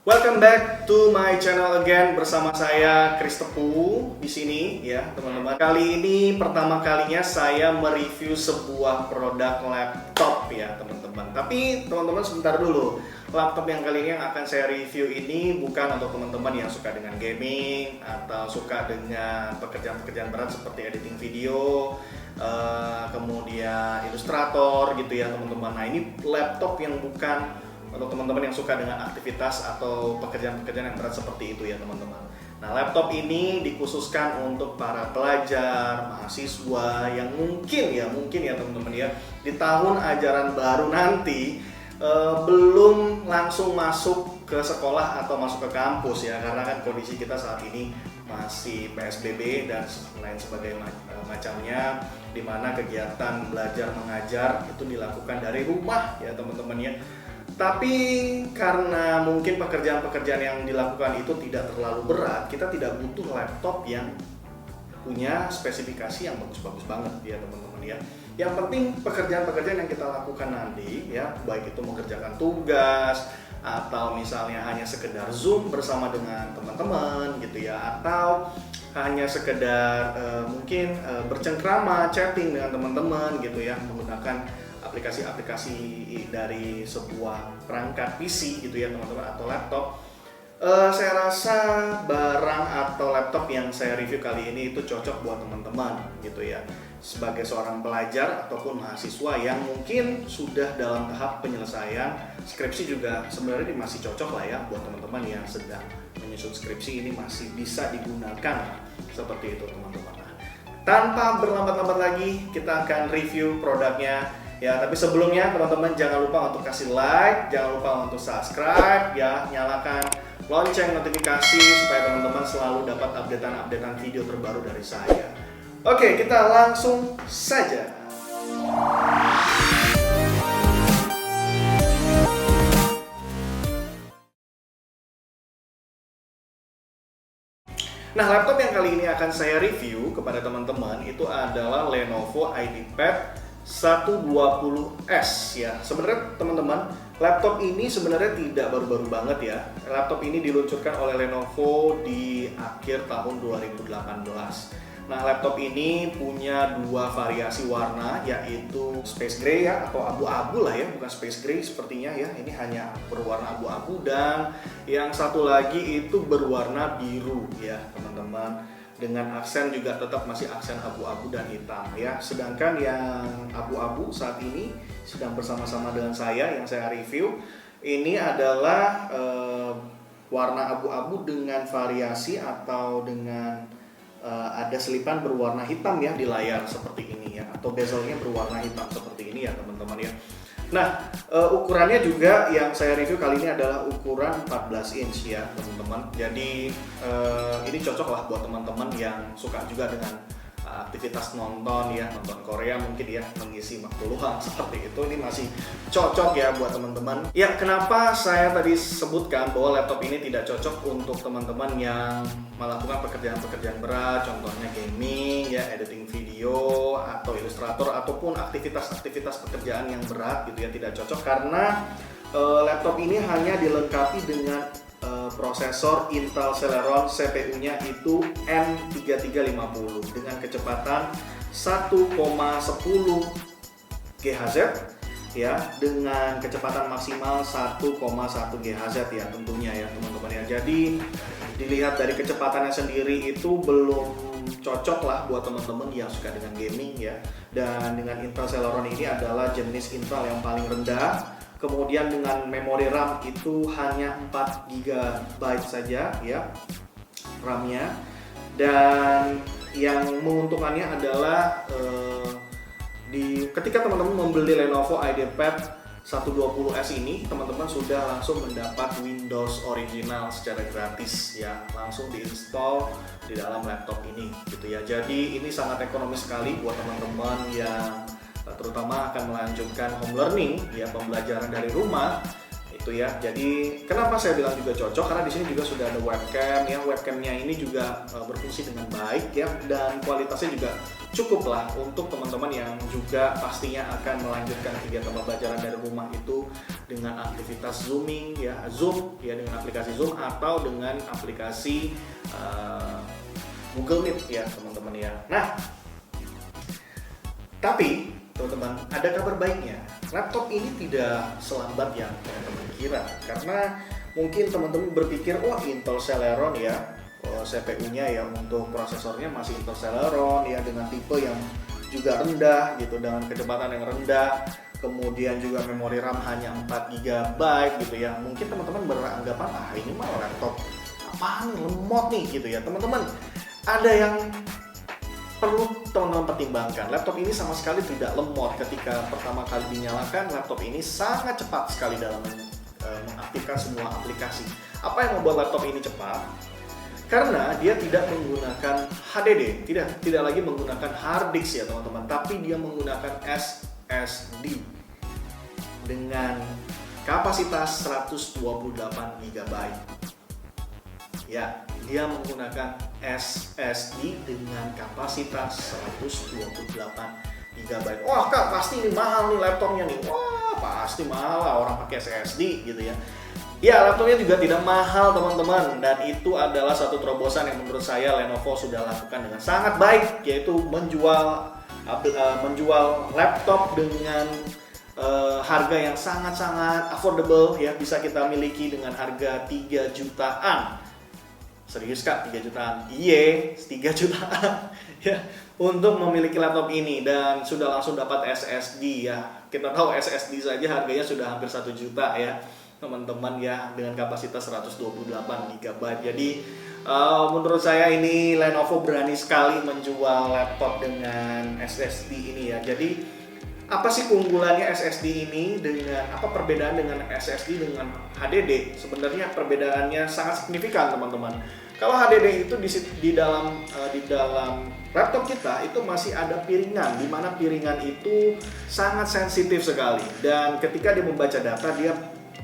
Welcome back to my channel again, bersama saya Chris Tepu di sini ya teman-teman. Kali ini pertama kalinya saya mereview sebuah produk laptop ya teman-teman. Tapi teman-teman sebentar dulu, laptop yang kali ini yang akan saya review ini bukan untuk teman-teman yang suka dengan gaming atau suka dengan pekerjaan-pekerjaan berat seperti editing video, kemudian ilustrator gitu ya teman-teman. Nah ini laptop yang bukan untuk teman-teman yang suka dengan aktivitas atau pekerjaan-pekerjaan yang berat seperti itu ya teman-teman. Nah laptop ini dikhususkan untuk para pelajar, mahasiswa yang mungkin ya teman-teman ya di tahun ajaran baru nanti belum langsung masuk ke sekolah atau masuk ke kampus ya, karena kan kondisi kita saat ini masih PSBB dan lain sebagainya macamnya, di mana kegiatan belajar mengajar itu dilakukan dari rumah ya teman-teman ya. Tapi karena mungkin pekerjaan-pekerjaan yang dilakukan itu tidak terlalu berat, kita tidak butuh laptop yang punya spesifikasi yang bagus-bagus banget ya teman-teman ya. Yang penting pekerjaan-pekerjaan yang kita lakukan nanti ya, baik itu mengerjakan tugas atau misalnya hanya sekedar Zoom bersama dengan teman-teman gitu ya, atau hanya sekedar mungkin bercengkrama, chatting dengan teman-teman gitu ya, menggunakan aplikasi-aplikasi dari sebuah perangkat PC gitu ya teman-teman, atau laptop. Saya rasa barang atau laptop yang saya review kali ini itu cocok buat teman-teman gitu ya, sebagai seorang pelajar ataupun mahasiswa yang mungkin sudah dalam tahap penyelesaian skripsi, juga sebenarnya ini masih cocok lah ya buat teman-teman yang sedang menyusun skripsi, ini masih bisa digunakan seperti itu teman-teman. Nah, tanpa berlambat-lambat lagi kita akan review produknya ya. Tapi sebelumnya teman-teman jangan lupa untuk kasih like, jangan lupa untuk subscribe ya, nyalakan lonceng notifikasi supaya teman-teman selalu dapat updatean video terbaru dari saya. Oke, kita langsung saja. Nah, laptop yang kali ini akan saya review kepada teman-teman itu adalah Lenovo IdeaPad 120S ya. Sebenarnya teman-teman, laptop ini sebenarnya tidak baru-baru banget ya. Laptop ini diluncurkan oleh Lenovo di akhir tahun 2018. Nah, laptop ini punya dua variasi warna, yaitu space gray ya, atau abu-abu lah ya, bukan space gray sepertinya ya. Ini hanya berwarna abu-abu, dan yang satu lagi itu berwarna biru ya teman-teman, dengan aksen juga tetap masih aksen abu-abu dan hitam ya. Sedangkan yang abu-abu saat ini sedang bersama-sama dengan saya yang saya review ini adalah warna abu-abu dengan variasi atau dengan ada selipan berwarna hitam ya di layar seperti ini ya, atau bezelnya berwarna hitam seperti ini ya teman-teman ya. Nah, ukurannya juga yang saya review kali ini adalah ukuran 14 inch ya teman-teman. Jadi ini cocok lah buat teman-teman yang suka juga dengan aktivitas nonton ya, nonton Korea mungkin ya, mengisi waktu luang seperti itu. Ini masih cocok ya buat teman-teman. Ya, kenapa saya tadi sebutkan bahwa laptop ini tidak cocok untuk teman-teman yang melakukan pekerjaan-pekerjaan berat, contohnya gaming ya, editing video atau ilustrator, ataupun aktivitas-aktivitas pekerjaan yang berat gitu ya, tidak cocok karena laptop ini hanya dilengkapi dengan prosesor Intel Celeron, CPU-nya itu M3350 dengan kecepatan 1,10 GHz ya, dengan kecepatan maksimal 1,1 GHz ya tentunya ya teman-teman ya. Jadi dilihat dari kecepatannya sendiri itu belum cocok lah buat teman-teman yang suka dengan gaming ya. Dan dengan Intel Celeron ini adalah jenis Intel yang paling rendah. Kemudian dengan memori RAM itu hanya 4 GB saja ya RAM-nya. Dan yang menguntungkannya adalah ketika teman-teman membeli Lenovo IdeaPad 120S ini, teman-teman sudah langsung mendapat Windows original secara gratis ya, langsung diinstal di dalam laptop ini gitu ya. Jadi ini sangat ekonomis sekali buat teman-teman yang terutama akan melanjutkan home learning ya, pembelajaran dari rumah itu ya. Jadi kenapa saya bilang juga cocok, karena di sini juga sudah ada webcam ya. Webcamnya ini juga berfungsi dengan baik ya, dan kualitasnya juga cukup lah untuk teman-teman yang juga pastinya akan melanjutkan kegiatan pembelajaran dari rumah itu dengan aktivitas zooming ya, Zoom ya, dengan aplikasi Zoom atau dengan aplikasi Google Meet ya teman-teman ya. Nah, tapi teman-teman, ada kabar baiknya. Laptop ini tidak selambat yang teman-teman kira, karena mungkin teman-teman berpikir, oh Intel Celeron ya, CPU-nya ya untuk prosesornya masih Intel Celeron ya, dengan tipe yang juga rendah gitu, dengan kecepatan yang rendah, kemudian juga memori RAM hanya 4 GB gitu ya. Mungkin teman-teman beranggapan, ah ini mah laptop apaan nih, lemot nih gitu ya. Teman-teman, ada yang perlu teman-teman pertimbangkan. Laptop ini sama sekali tidak lemot. Ketika pertama kali dinyalakan, laptop ini sangat cepat sekali dalam mengaktifkan semua aplikasi. Apa yang membuat laptop ini cepat? Karena dia tidak menggunakan HDD, tidak lagi menggunakan hard disk ya teman-teman, tapi dia menggunakan SSD dengan kapasitas 128 GB. Ya, dia menggunakan SSD dengan kapasitas 128 GB. Wah kak, pasti ini mahal nih laptopnya nih. Wah, pasti mahal lah orang pakai SSD gitu ya. Ya, laptopnya juga tidak mahal teman-teman, dan itu adalah satu terobosan yang menurut saya Lenovo sudah lakukan dengan sangat baik, yaitu menjual laptop dengan harga yang sangat-sangat affordable ya, bisa kita miliki dengan harga 3 jutaan. Serius kak, 3 jutaan? Iya, 3 jutaan ya untuk memiliki laptop ini, dan sudah langsung dapat SSD ya. Kita tahu SSD saja harganya sudah hampir 1 juta ya teman-teman ya, dengan kapasitas 128 GB. Jadi menurut saya ini Lenovo berani sekali menjual laptop dengan SSD ini ya. Jadi apa sih keunggulannya SSD ini, dengan apa perbedaan dengan SSD dengan HDD? Sebenarnya perbedaannya sangat signifikan teman-teman. Kalau HDD itu di dalam laptop kita itu masih ada piringan, di mana piringan itu sangat sensitif sekali, dan ketika dia membaca data dia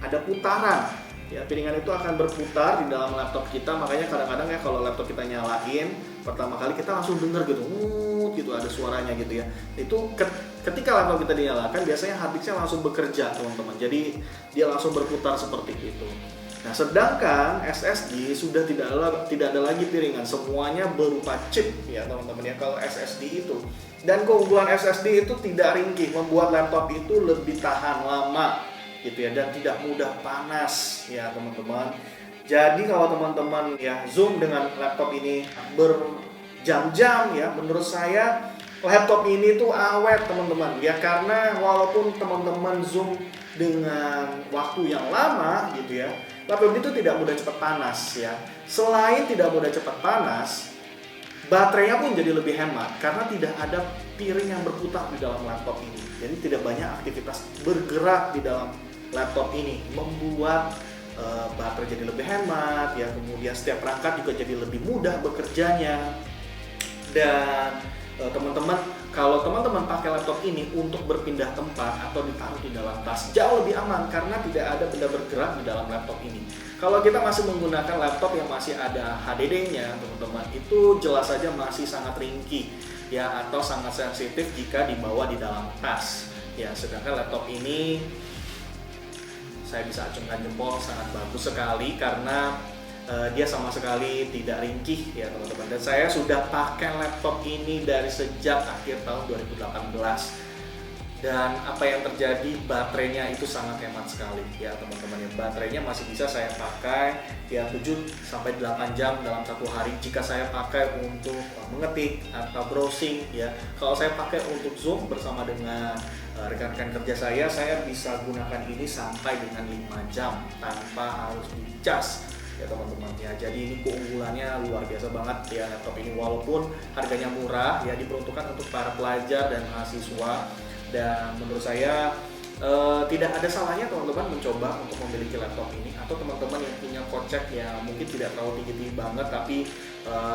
ada putaran ya, piringan itu akan berputar di dalam laptop kita. Makanya kadang-kadang ya kalau laptop kita nyalain pertama kali kita langsung denger gitu ada suaranya gitu ya. Itu ketika laptop kita dinyalakan biasanya hard disknya langsung bekerja teman-teman, jadi dia langsung berputar seperti itu. Nah, sedangkan SSD sudah tidak ada lagi piringan, semuanya berupa chip ya teman-teman ya kalau SSD itu. Dan keunggulan SSD itu tidak ringkih, membuat laptop itu lebih tahan lama gitu ya, dan tidak mudah panas ya teman-teman. Jadi kalau teman-teman ya Zoom dengan laptop ini berjam-jam ya, menurut saya laptop ini tuh awet teman-teman ya, karena walaupun teman-teman Zoom dengan waktu yang lama gitu ya, laptop itu tidak mudah cepat panas ya. Selain tidak mudah cepat panas, baterainya pun jadi lebih hemat karena tidak ada piring yang berputar di dalam laptop ini. Jadi tidak banyak aktivitas bergerak di dalam laptop ini, membuat baterai jadi lebih hemat ya, kemudian setiap perangkat juga jadi lebih mudah bekerjanya. Dan teman-teman, kalau teman-teman pakai laptop ini untuk berpindah tempat atau ditaruh di dalam tas, jauh lebih aman karena tidak ada benda bergerak di dalam laptop ini. Kalau kita masih menggunakan laptop yang masih ada HDD-nya teman-teman, itu jelas saja masih sangat ringkih ya, atau sangat sensitif jika dibawa di dalam tas ya. Sedangkan laptop ini saya bisa acungkan jempol, sangat bagus sekali karena dia sama sekali tidak ringkih ya teman-teman. Dan saya sudah pakai laptop ini dari sejak akhir tahun 2018, dan apa yang terjadi, baterainya itu sangat hemat sekali ya teman-teman ya. Baterainya masih bisa saya pakai ya 7-8 jam dalam satu hari jika saya pakai untuk mengetik atau browsing ya. Kalau saya pakai untuk Zoom bersama dengan rekan-rekan kerja saya bisa gunakan ini sampai dengan 5 jam tanpa harus dicas ya teman-teman ya. Jadi ini keunggulannya luar biasa banget ya laptop ini, walaupun harganya murah ya, diperuntukkan untuk para pelajar dan mahasiswa. Dan menurut saya tidak ada salahnya teman-teman mencoba untuk memiliki laptop ini, atau teman-teman yang punya kocek ya mungkin tidak terlalu tinggi banget tapi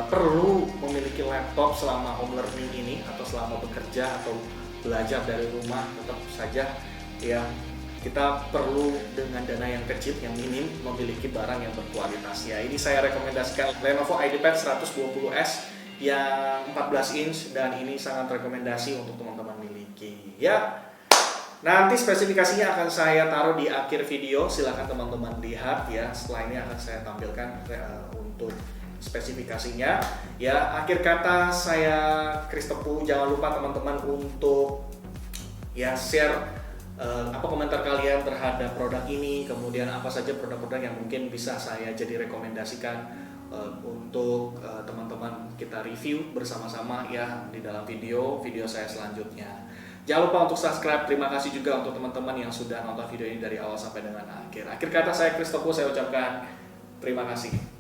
perlu memiliki laptop selama home learning ini atau selama bekerja atau belajar dari rumah. Tetap saja ya kita perlu dengan dana yang kecil, yang minim, memiliki barang yang berkualitas ya. Ini saya rekomendasikan Lenovo IdeaPad 120S yang 14 inch, dan ini sangat rekomendasi untuk teman-teman miliki ya. Nanti spesifikasinya akan saya taruh di akhir video, silahkan teman-teman lihat ya. Setelah ini akan saya tampilkan untuk spesifikasinya. Ya, akhir kata saya Chris Tepu, jangan lupa teman-teman untuk ya share apa komentar kalian terhadap produk ini, kemudian apa saja produk-produk yang mungkin bisa saya jadi rekomendasikan untuk teman-teman kita review bersama-sama ya di dalam video saya selanjutnya. Jangan lupa untuk subscribe. Terima kasih juga untuk teman-teman yang sudah nonton video ini dari awal sampai dengan akhir. Akhir kata saya Chris Tepu, saya ucapkan terima kasih.